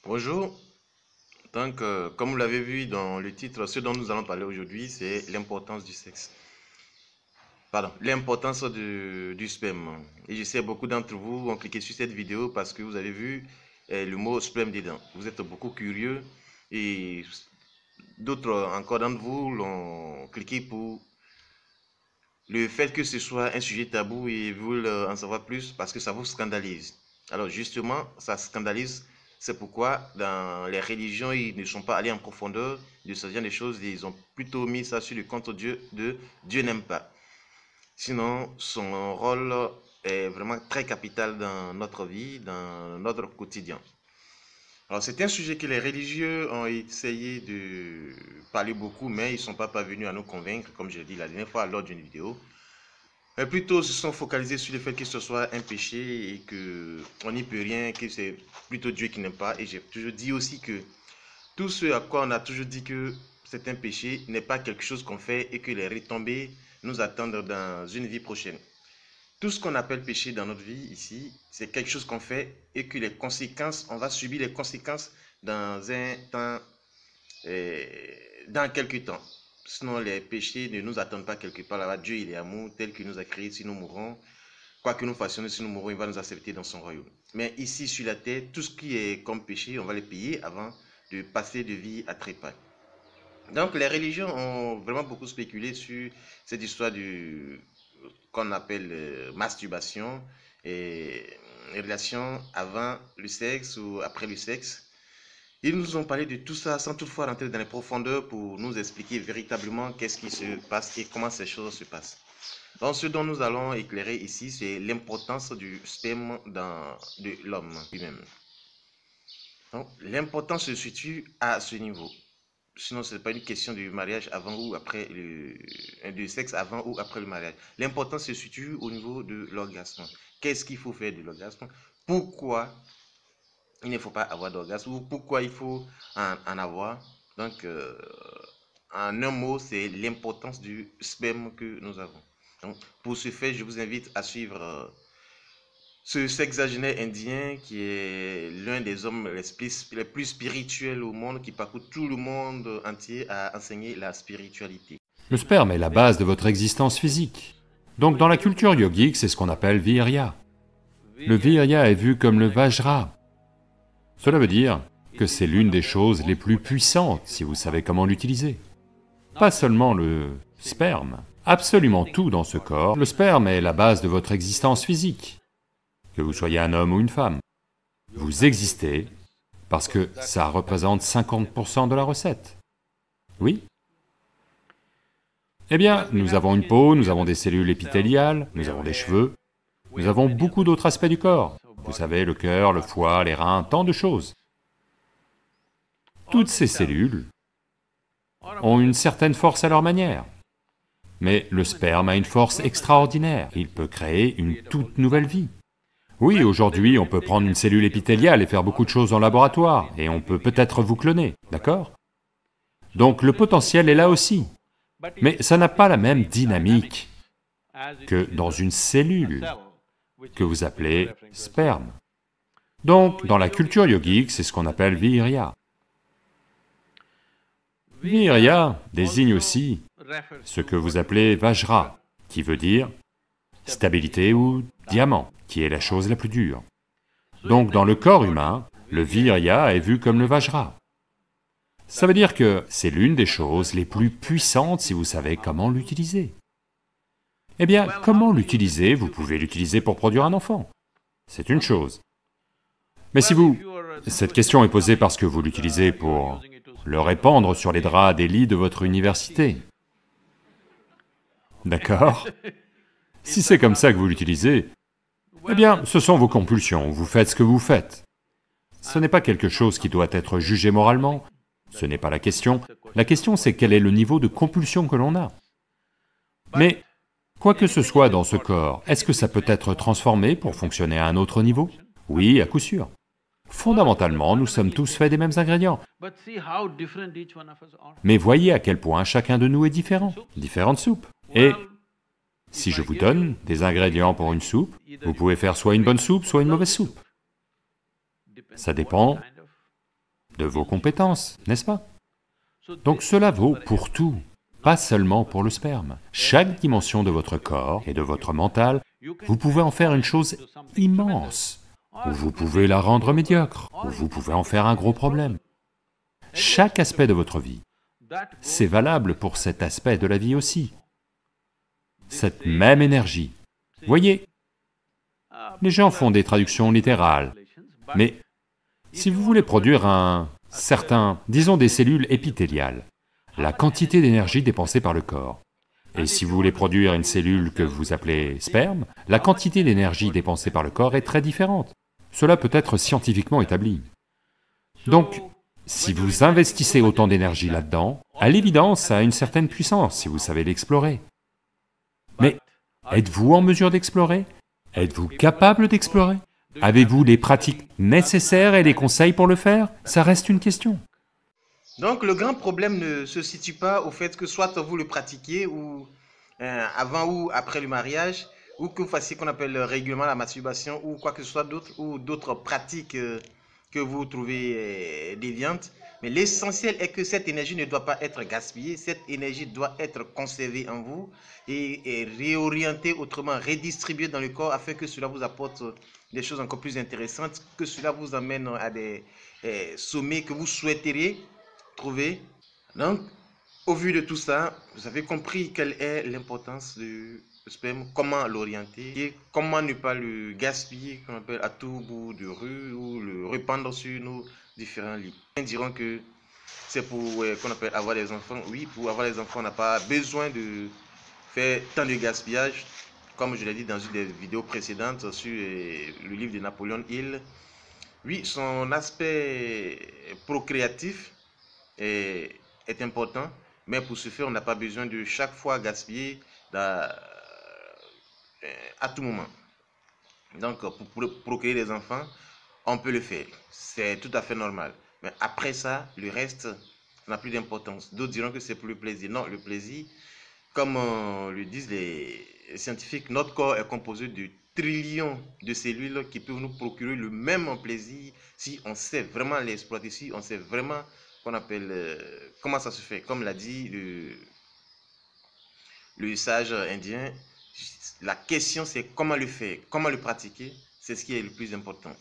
Bonjour, donc comme vous l'avez vu dans le titre, ce dont nous allons parler aujourd'hui, c'est l'importance du sexe. Pardon, l'importance du sperme. Et je sais beaucoup d'entre vous ont cliqué sur cette vidéo parce que vous avez vu le mot sperme dedans. Vous êtes beaucoup curieux et d'autres encore d'entre vous l'ont cliqué pour le fait que ce soit un sujet tabou et veulent en savoir plus parce que ça vous scandalise. Alors justement, ça scandalise. C'est pourquoi dans les religions, ils ne sont pas allés en profondeur de ce genre de choses. Ils ont plutôt mis ça sur le compte Dieu de Dieu n'aime pas. Sinon, son rôle est vraiment très capital dans notre vie, dans notre quotidien. Alors, c'est un sujet que les religieux ont essayé de parler beaucoup, mais ils ne sont pas parvenus à nous convaincre, comme je l'ai dit la dernière fois lors d'une vidéo. Mais plutôt se sont focalisés sur le fait que ce soit un péché et que on n'y peut rien, que c'est plutôt Dieu qui n'aime pas. Et j'ai toujours dit aussi que tout ce à quoi on a toujours dit que c'est un péché n'est pas quelque chose qu'on fait et que les retombées nous attendent dans une vie prochaine. Tout ce qu'on appelle péché dans notre vie ici, c'est quelque chose qu'on fait et que les conséquences, on va subir les conséquences dans un temps, euh, dans quelques temps. Sinon, les péchés ne nous attendent pas quelque part là-bas. Dieu, il est amour, tel qu'il nous a créés. Si nous mourrons, quoi que nous fassions, si nous mourrons, il va nous accepter dans son royaume. Mais ici, sur la terre, tout ce qui est comme péché, on va les payer avant de passer de vie à trépas. Donc, les religions ont vraiment beaucoup spéculé sur cette histoire du qu'on appelle masturbation et relation avant le sexe ou après le sexe. Ils nous ont parlé de tout ça sans toutefois rentrer dans les profondeurs pour nous expliquer véritablement qu'est-ce qui se passe et comment ces choses se passent. Donc, ce dont nous allons éclairer ici, c'est l'importance du sperme de l'homme lui-même. Donc, l'importance se situe à ce niveau. Sinon, ce n'est pas une question du mariage avant ou après du sexe avant ou après le mariage. L'importance se situe au niveau de l'orgasme. Qu'est-ce qu'il faut faire de l'orgasme? Pourquoi il ne faut pas avoir d'orgasme ou pourquoi il faut en avoir? Donc, en un mot, c'est l'importance du sperme que nous avons. Donc, pour ce faire, je vous invite à suivre ce sexagénaire indien qui est l'un des hommes les plus spirituels au monde, qui parcourt tout le monde entier à enseigner la spiritualité. Le sperme est la base de votre existence physique. Donc dans la culture yogique, c'est ce qu'on appelle virya. Le virya est vu comme le vajra. Cela veut dire que c'est l'une des choses les plus puissantes si vous savez comment l'utiliser. Pas seulement le sperme, absolument tout dans ce corps. Le sperme est la base de votre existence physique. Que vous soyez un homme ou une femme. Vous existez parce que ça représente 50% de la recette. Oui? Eh bien, nous avons une peau, nous avons des cellules épithéliales, nous avons des cheveux, nous avons beaucoup d'autres aspects du corps. Vous savez, le cœur, le foie, les reins, tant de choses. Toutes ces cellules ont une certaine force à leur manière. Mais le sperme a une force extraordinaire, il peut créer une toute nouvelle vie. Oui, aujourd'hui, on peut prendre une cellule épithéliale et faire beaucoup de choses en laboratoire, et on peut peut-être vous cloner, d'accord? Donc le potentiel est là aussi. Mais ça n'a pas la même dynamique que dans une cellule que vous appelez sperme. Donc, dans la culture yogique, c'est ce qu'on appelle virya. Virya désigne aussi ce que vous appelez vajra, qui veut dire stabilité ou diamant, qui est la chose la plus dure. Donc, dans le corps humain, le virya est vu comme le vajra. Ça veut dire que c'est l'une des choses les plus puissantes si vous savez comment l'utiliser. Eh bien, comment l'utiliser? Vous pouvez l'utiliser pour produire un enfant. C'est une chose. Mais si vous... Cette question est posée parce que vous l'utilisez pour le répandre sur les draps des lits de votre université. D'accord? Si c'est comme ça que vous l'utilisez, eh bien, ce sont vos compulsions, vous faites ce que vous faites. Ce n'est pas quelque chose qui doit être jugé moralement, ce n'est pas la question. La question, c'est quel est le niveau de compulsion que l'on a. Mais, quoi que ce soit dans ce corps, est-ce que ça peut être transformé pour fonctionner à un autre niveau? Oui, à coup sûr. Fondamentalement, nous sommes tous faits des mêmes ingrédients. Mais voyez à quel point chacun de nous est différent, différentes soupes. Et si je vous donne des ingrédients pour une soupe, vous pouvez faire soit une bonne soupe, soit une mauvaise soupe. Ça dépend de vos compétences, n'est-ce pas? Donc cela vaut pour tout, pas seulement pour le sperme. Chaque dimension de votre corps et de votre mental, vous pouvez en faire une chose immense, ou vous pouvez la rendre médiocre, ou vous pouvez en faire un gros problème. Chaque aspect de votre vie, c'est valable pour cet aspect de la vie aussi. Cette même énergie. Voyez, les gens font des traductions littérales, mais si vous voulez produire disons des cellules épithéliales, la quantité d'énergie dépensée par le corps, et si vous voulez produire une cellule que vous appelez sperme, la quantité d'énergie dépensée par le corps est très différente. Cela peut être scientifiquement établi. Donc, si vous investissez autant d'énergie là-dedans, à l'évidence, ça a une certaine puissance si vous savez l'explorer. Mais êtes-vous en mesure d'explorer? Êtes-vous capable d'explorer? Avez-vous les pratiques nécessaires et les conseils pour le faire? Ça reste une question. Donc le grand problème ne se situe pas au fait que soit vous le pratiquiez ou avant ou après le mariage, ou que vous fassiez qu'on appelle régulièrement la masturbation ou quoi que ce soit d'autre, ou d'autres pratiques que vous trouvez déviantes. Mais l'essentiel est que cette énergie ne doit pas être gaspillée, cette énergie doit être conservée en vous et réorientée autrement, redistribuée dans le corps afin que cela vous apporte des choses encore plus intéressantes, que cela vous amène à des sommets que vous souhaiteriez trouver. Donc, au vu de tout ça, vous avez compris quelle est l'importance du sperme, comment l'orienter et comment ne pas le gaspiller, qu'on appelle à tout bout de rue, ou le répandre sur nos différents lits. Ils diront que c'est pour qu'on appelle avoir des enfants. Oui, pour avoir des enfants, on n'a pas besoin de faire tant de gaspillage, comme je l'ai dit dans une des vidéos précédentes sur le livre de Napoléon Hill. Oui, son aspect procréatif est important, mais pour ce faire, on n'a pas besoin de chaque fois gaspiller à tout moment. Donc, pour procréer des enfants, on peut le faire. C'est tout à fait normal. Mais après ça, le reste n'a plus d'importance. D'autres diront que c'est pour le plaisir. Non, le plaisir, comme le disent les scientifiques, notre corps est composé de trillions de cellules qui peuvent nous procurer le même plaisir si on sait vraiment l'exploiter, si on sait vraiment qu'on appelle comment ça se fait. Comme l'a dit le sage indien, la question c'est comment le faire, comment le pratiquer, c'est ce qui est le plus important.